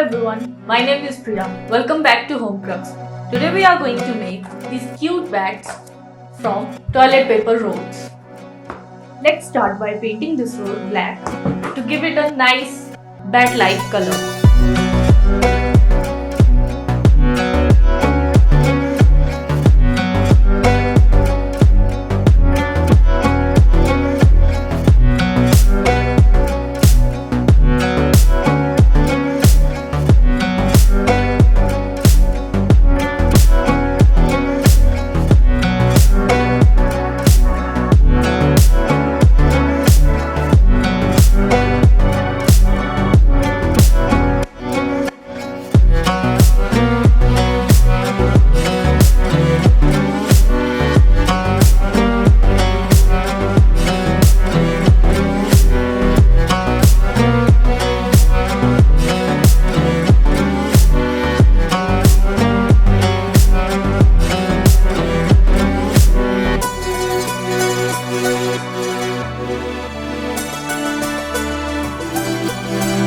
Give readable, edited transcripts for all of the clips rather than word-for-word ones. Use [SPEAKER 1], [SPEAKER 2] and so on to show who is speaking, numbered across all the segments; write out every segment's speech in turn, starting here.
[SPEAKER 1] everyone, my name is Priya. Welcome back to Home Crux. Today we are going to make these cute bats from toilet paper rolls. Let's start by painting this roll black to give it a nice bat-like color.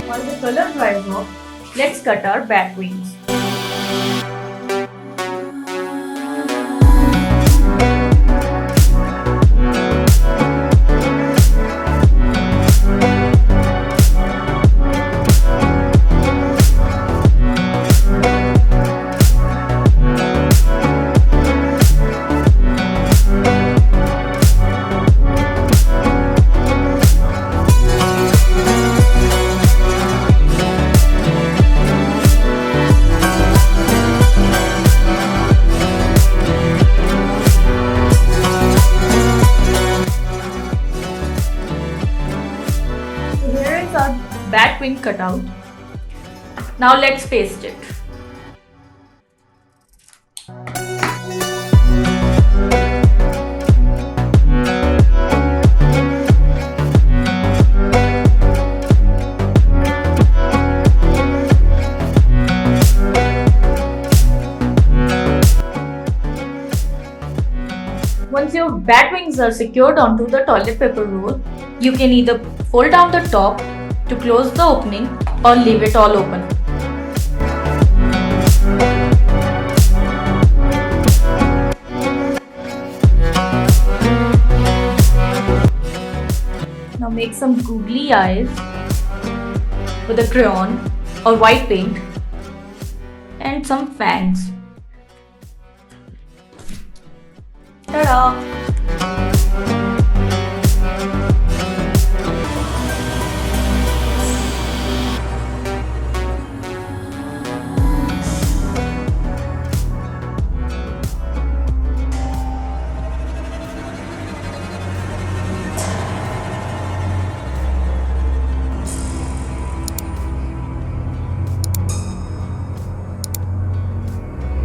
[SPEAKER 1] While the color dries off, let's cut our bat wings. Here is our bat wing cutout. Now let's paste it. Once your bat wings are secured onto the toilet paper roll, you can either fold down the top to close the opening or leave it all open. Now make some googly eyes with a crayon or white paint and some fangs. Ta-da!